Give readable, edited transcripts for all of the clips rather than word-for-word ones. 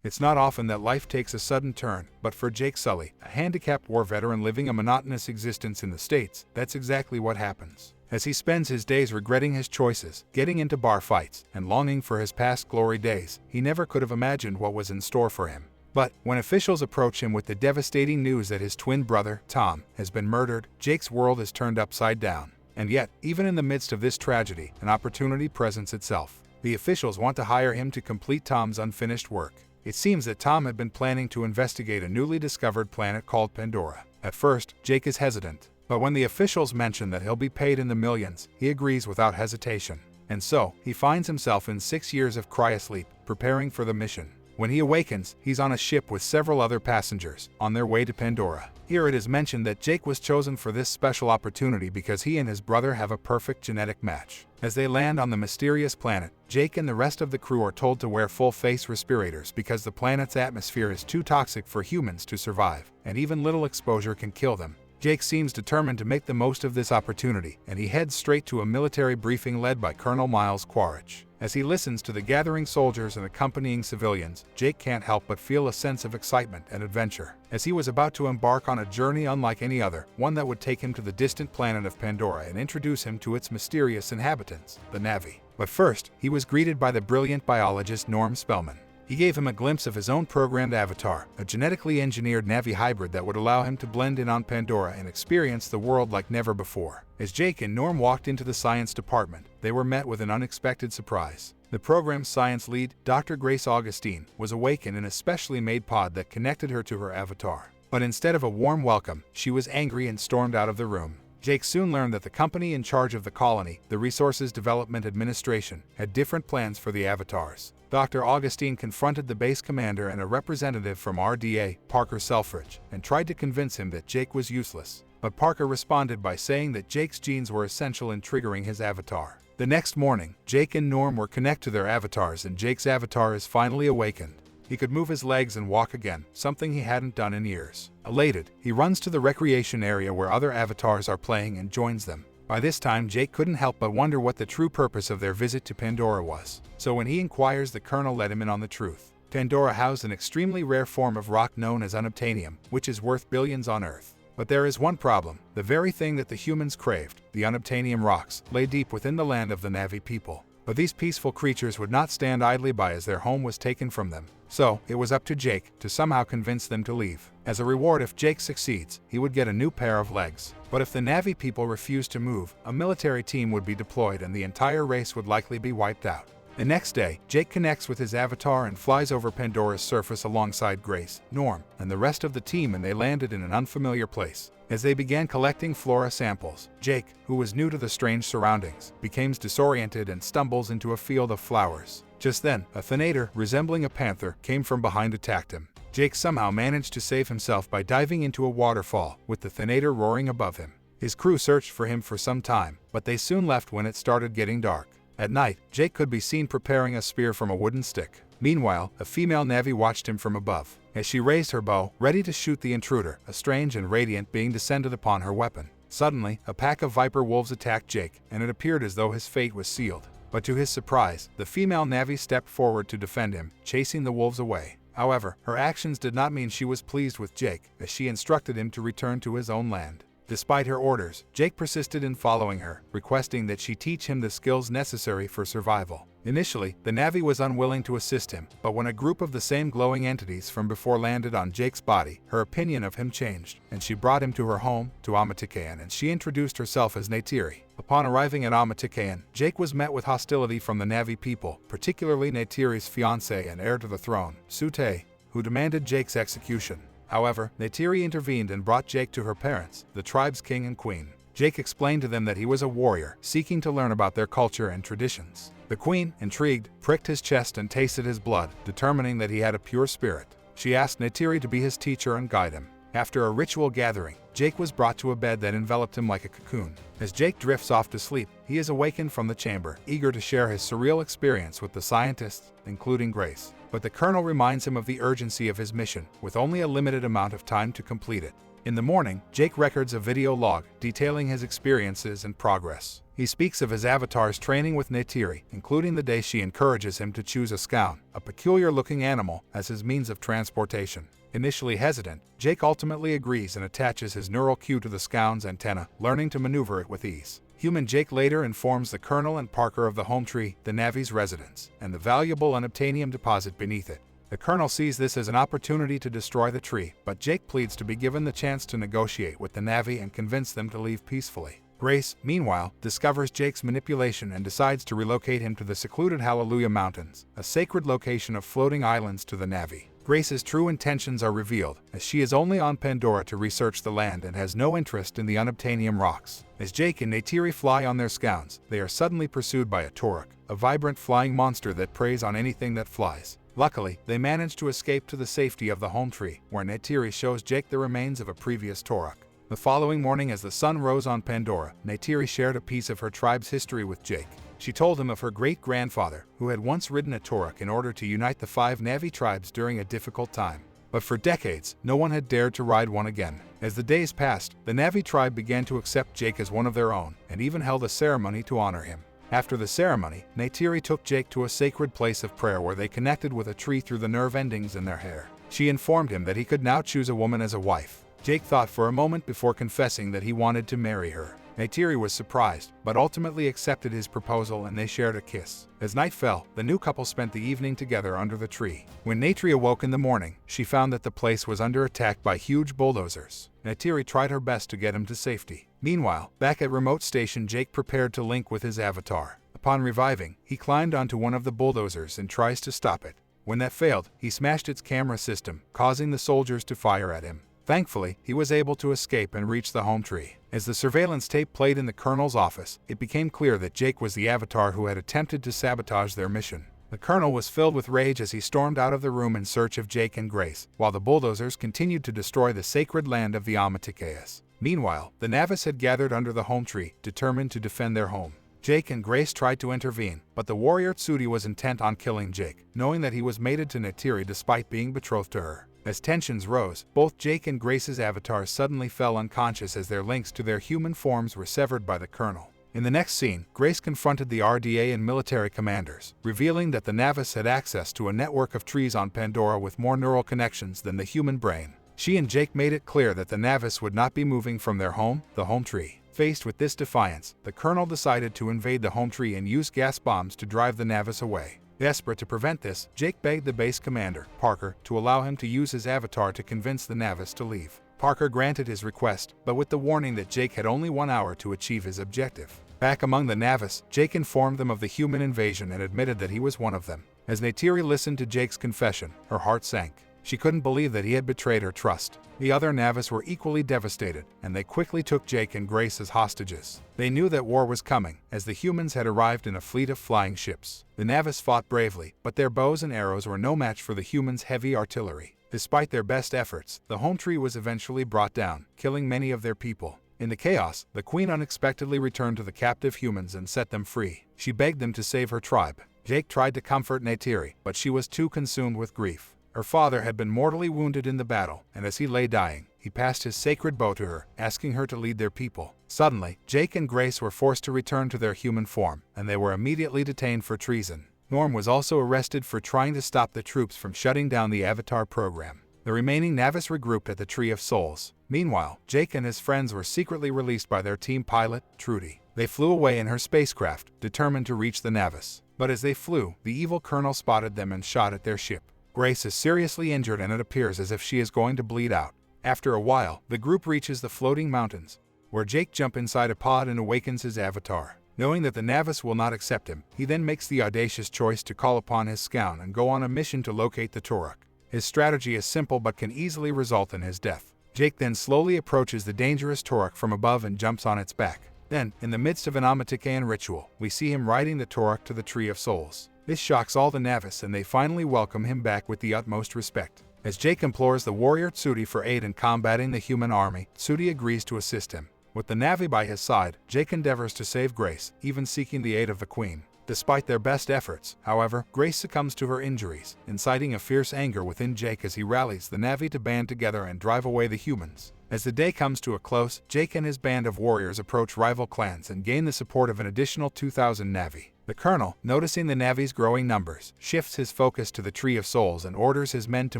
It's not often that life takes a sudden turn, but for Jake Sully, a handicapped war veteran living a monotonous existence in the States, that's exactly what happens. As he spends his days regretting his choices, getting into bar fights, and longing for his past glory days, he never could have imagined what was in store for him. But when officials approach him with the devastating news that his twin brother, Tom, has been murdered, Jake's world is turned upside down. And yet, even in the midst of this tragedy, an opportunity presents itself. The officials want to hire him to complete Tom's unfinished work. It seems that Tom had been planning to investigate a newly discovered planet called Pandora. At first, Jake is hesitant, but when the officials mention that he'll be paid in the millions, he agrees without hesitation. And so, he finds himself in 6 years of cryosleep, preparing for the mission. When he awakens, he's on a ship with several other passengers, on their way to Pandora. Here it is mentioned that Jake was chosen for this special opportunity because he and his brother have a perfect genetic match. As they land on the mysterious planet, Jake and the rest of the crew are told to wear full-face respirators because the planet's atmosphere is too toxic for humans to survive, and even little exposure can kill them. Jake seems determined to make the most of this opportunity, and he heads straight to a military briefing led by Colonel Miles Quaritch. As he listens to the gathering soldiers and accompanying civilians, Jake can't help but feel a sense of excitement and adventure, as he was about to embark on a journey unlike any other, one that would take him to the distant planet of Pandora and introduce him to its mysterious inhabitants, the Navi. But first, he was greeted by the brilliant biologist Norm Spellman. He gave him a glimpse of his own programmed avatar, a genetically engineered Navi hybrid that would allow him to blend in on Pandora and experience the world like never before. As Jake and Norm walked into the science department, they were met with an unexpected surprise. The program's science lead, Dr. Grace Augustine, was awake in a specially made pod that connected her to her avatar. But instead of a warm welcome, she was angry and stormed out of the room. Jake soon learned that the company in charge of the colony, the Resources Development Administration, had different plans for the avatars. Dr. Augustine confronted the base commander and a representative from RDA, Parker Selfridge, and tried to convince him that Jake was useless. But Parker responded by saying that Jake's genes were essential in triggering his avatar. The next morning, Jake and Norm were connected to their avatars and Jake's avatar is finally awakened. He could move his legs and walk again, something he hadn't done in years. Elated, he runs to the recreation area where other avatars are playing and joins them. By this time, Jake couldn't help but wonder what the true purpose of their visit to Pandora was. So when he inquires, the colonel let him in on the truth. Pandora housed an extremely rare form of rock known as unobtainium, which is worth billions on Earth. But there is one problem. The very thing that the humans craved, the unobtainium rocks, lay deep within the land of the Navi people. But these peaceful creatures would not stand idly by as their home was taken from them. So, it was up to Jake to somehow convince them to leave. As a reward, if Jake succeeds, he would get a new pair of legs. But if the Navi people refused to move, a military team would be deployed and the entire race would likely be wiped out. The next day, Jake connects with his avatar and flies over Pandora's surface alongside Grace, Norm, and the rest of the team, and they landed in an unfamiliar place. As they began collecting flora samples, Jake, who was new to the strange surroundings, becomes disoriented and stumbles into a field of flowers. Just then, a Thanator, resembling a panther, came from behind and attacked him. Jake somehow managed to save himself by diving into a waterfall, with the Thanator roaring above him. His crew searched for him for some time, but they soon left when it started getting dark. At night, Jake could be seen preparing a spear from a wooden stick. Meanwhile, a female Navi watched him from above. As she raised her bow, ready to shoot the intruder, a strange and radiant being descended upon her weapon. Suddenly, a pack of viper wolves attacked Jake, and it appeared as though his fate was sealed. But to his surprise, the female Navi stepped forward to defend him, chasing the wolves away. However, her actions did not mean she was pleased with Jake, as she instructed him to return to his own land. Despite her orders, Jake persisted in following her, requesting that she teach him the skills necessary for survival. Initially, the Navi was unwilling to assist him, but when a group of the same glowing entities from before landed on Jake's body, her opinion of him changed, and she brought him to her home, to Amatikayan, and she introduced herself as Neytiri. Upon arriving at Amatikayan, Jake was met with hostility from the Navi people, particularly Neytiri's fiancé and heir to the throne, Sute, who demanded Jake's execution. However, Neytiri intervened and brought Jake to her parents, the tribe's king and queen. Jake explained to them that he was a warrior, seeking to learn about their culture and traditions. The queen, intrigued, pricked his chest and tasted his blood, determining that he had a pure spirit. She asked Neytiri to be his teacher and guide him. After a ritual gathering, Jake was brought to a bed that enveloped him like a cocoon. As Jake drifts off to sleep, he is awakened from the chamber, eager to share his surreal experience with the scientists, including Grace. But the colonel reminds him of the urgency of his mission, with only a limited amount of time to complete it. In the morning, Jake records a video log detailing his experiences and progress. He speaks of his avatar's training with Neytiri, including the day she encourages him to choose a scoun, a peculiar-looking animal, as his means of transportation. Initially hesitant, Jake ultimately agrees and attaches his neural cue to the scoun's antenna, learning to maneuver it with ease. Human Jake later informs the Colonel and Parker of the home tree, the Navi's residence, and the valuable unobtainium deposit beneath it. The Colonel sees this as an opportunity to destroy the tree, but Jake pleads to be given the chance to negotiate with the Navi and convince them to leave peacefully. Grace, meanwhile, discovers Jake's manipulation and decides to relocate him to the secluded Hallelujah Mountains, a sacred location of floating islands to the Navi. Grace's true intentions are revealed, as she is only on Pandora to research the land and has no interest in the unobtainium rocks. As Jake and Neytiri fly on their scouns, they are suddenly pursued by a Torok, a vibrant flying monster that preys on anything that flies. Luckily, they manage to escape to the safety of the home tree, where Neytiri shows Jake the remains of a previous Torok. The following morning, as the sun rose on Pandora, Neytiri shared a piece of her tribe's history with Jake. She told him of her great-grandfather, who had once ridden a Torok in order to unite the 5 Navi tribes during a difficult time. But for decades, no one had dared to ride one again. As the days passed, the Navi tribe began to accept Jake as one of their own, and even held a ceremony to honor him. After the ceremony, Neytiri took Jake to a sacred place of prayer where they connected with a tree through the nerve endings in their hair. She informed him that he could now choose a woman as a wife. Jake thought for a moment before confessing that he wanted to marry her. Neytiri was surprised, but ultimately accepted his proposal and they shared a kiss. As night fell, the new couple spent the evening together under the tree. When Neytiri awoke in the morning, she found that the place was under attack by huge bulldozers. Neytiri tried her best to get him to safety. Meanwhile, back at remote station, Jake prepared to link with his avatar. Upon reviving, he climbed onto one of the bulldozers and tries to stop it. When that failed, he smashed its camera system, causing the soldiers to fire at him. Thankfully, he was able to escape and reach the home tree. As the surveillance tape played in the Colonel's office, it became clear that Jake was the avatar who had attempted to sabotage their mission. The Colonel was filled with rage as he stormed out of the room in search of Jake and Grace, while the bulldozers continued to destroy the sacred land of the Amaticaeus. Meanwhile, the Navis had gathered under the home tree, determined to defend their home. Jake and Grace tried to intervene, but the warrior Tsudi was intent on killing Jake, knowing that he was mated to Neytiri despite being betrothed to her. As tensions rose, both Jake and Grace's avatars suddenly fell unconscious as their links to their human forms were severed by the Colonel. In the next scene, Grace confronted the RDA and military commanders, revealing that the Navis had access to a network of trees on Pandora with more neural connections than the human brain. She and Jake made it clear that the Navis would not be moving from their home, the home tree. Faced with this defiance, the Colonel decided to invade the home tree and use gas bombs to drive the Navis away. Desperate to prevent this, Jake begged the base commander, Parker, to allow him to use his avatar to convince the Navis to leave. Parker granted his request, but with the warning that Jake had only 1 hour to achieve his objective. Back among the Navis, Jake informed them of the human invasion and admitted that he was one of them. As Neytiri listened to Jake's confession, her heart sank. She couldn't believe that he had betrayed her trust. The other Navis were equally devastated, and they quickly took Jake and Grace as hostages. They knew that war was coming, as the humans had arrived in a fleet of flying ships. The Navis fought bravely, but their bows and arrows were no match for the humans' heavy artillery. Despite their best efforts, the home tree was eventually brought down, killing many of their people. In the chaos, the Queen unexpectedly returned to the captive humans and set them free. She begged them to save her tribe. Jake tried to comfort Neytiri, but she was too consumed with grief. Her father had been mortally wounded in the battle, and as he lay dying, he passed his sacred bow to her, asking her to lead their people. Suddenly, Jake and Grace were forced to return to their human form, and they were immediately detained for treason. Norm was also arrested for trying to stop the troops from shutting down the Avatar program. The remaining Navis regrouped at the Tree of Souls. Meanwhile, Jake and his friends were secretly released by their team pilot, Trudy. They flew away in her spacecraft, determined to reach the Navis. But as they flew, the evil Colonel spotted them and shot at their ship. Grace is seriously injured and it appears as if she is going to bleed out. After a while, the group reaches the floating mountains, where Jake jumps inside a pod and awakens his avatar. Knowing that the Navis will not accept him, he then makes the audacious choice to call upon his scout and go on a mission to locate the Torok. His strategy is simple but can easily result in his death. Jake then slowly approaches the dangerous Torok from above and jumps on its back. Then, in the midst of an Amaticaean ritual, we see him riding the Torok to the Tree of Souls. This shocks all the Navis and they finally welcome him back with the utmost respect. As Jake implores the warrior Tsudi for aid in combating the human army, Tsudi agrees to assist him. With the Navi by his side, Jake endeavors to save Grace, even seeking the aid of the Queen. Despite their best efforts, however, Grace succumbs to her injuries, inciting a fierce anger within Jake as he rallies the Navi to band together and drive away the humans. As the day comes to a close, Jake and his band of warriors approach rival clans and gain the support of an additional 2,000 Navi. The Colonel, noticing the Navi's growing numbers, shifts his focus to the Tree of Souls and orders his men to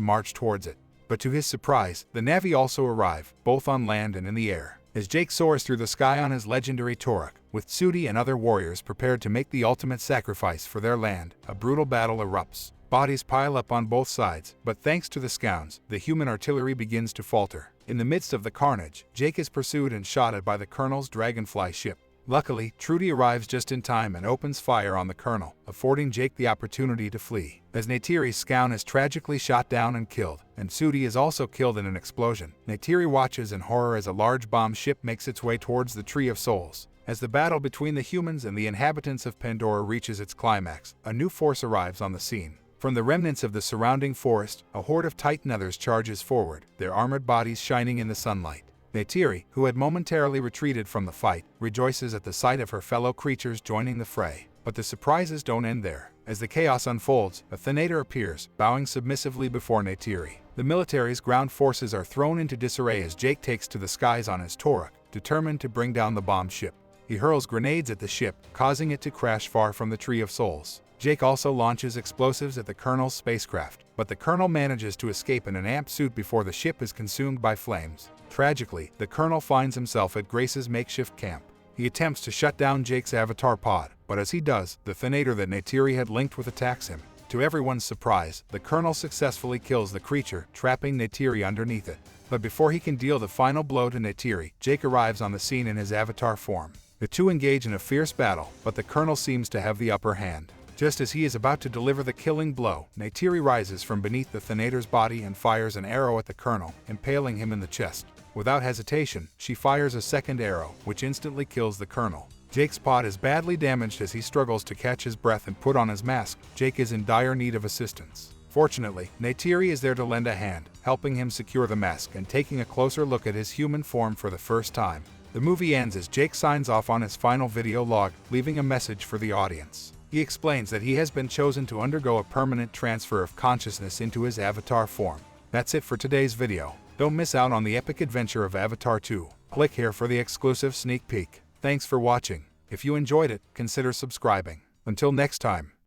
march towards it. But to his surprise, the Navi also arrive, both on land and in the air. As Jake soars through the sky on his legendary Toruk, with Sudi and other warriors prepared to make the ultimate sacrifice for their land, a brutal battle erupts. Bodies pile up on both sides, but thanks to the Scounds, the human artillery begins to falter. In the midst of the carnage, Jake is pursued and shot at by the Colonel's dragonfly ship. Luckily, Trudy arrives just in time and opens fire on the Colonel, affording Jake the opportunity to flee. As Neytiri's Scound is tragically shot down and killed, and Sudi is also killed in an explosion, Neytiri watches in horror as a large bomb ship makes its way towards the Tree of Souls. As the battle between the humans and the inhabitants of Pandora reaches its climax, a new force arrives on the scene. From the remnants of the surrounding forest, a horde of Titan others charges forward, their armored bodies shining in the sunlight. Neytiri, who had momentarily retreated from the fight, rejoices at the sight of her fellow creatures joining the fray. But the surprises don't end there. As the chaos unfolds, a Thanator appears, bowing submissively before Neytiri. The military's ground forces are thrown into disarray as Jake takes to the skies on his Toruk, determined to bring down the bomb ship. He hurls grenades at the ship, causing it to crash far from the Tree of Souls. Jake also launches explosives at the Colonel's spacecraft, but the Colonel manages to escape in an amped suit before the ship is consumed by flames. Tragically, the Colonel finds himself at Grace's makeshift camp. He attempts to shut down Jake's avatar pod, but as he does, the Thanator that Neytiri had linked with attacks him. To everyone's surprise, the Colonel successfully kills the creature, trapping Neytiri underneath it. But before he can deal the final blow to Neytiri, Jake arrives on the scene in his avatar form. The two engage in a fierce battle, but the Colonel seems to have the upper hand. Just as he is about to deliver the killing blow, Neytiri rises from beneath the Thanator's body and fires an arrow at the Colonel, impaling him in the chest. Without hesitation, she fires a second arrow, which instantly kills the Colonel. Jake's pod is badly damaged as he struggles to catch his breath and put on his mask. Jake is in dire need of assistance. Fortunately, Neytiri is there to lend a hand, helping him secure the mask and taking a closer look at his human form for the first time. The movie ends as Jake signs off on his final video log, leaving a message for the audience. He explains that he has been chosen to undergo a permanent transfer of consciousness into his avatar form. That's it for today's video. Don't miss out on the epic adventure of Avatar 2. Click here for the exclusive sneak peek. Thanks for watching. If you enjoyed it, consider subscribing. Until next time.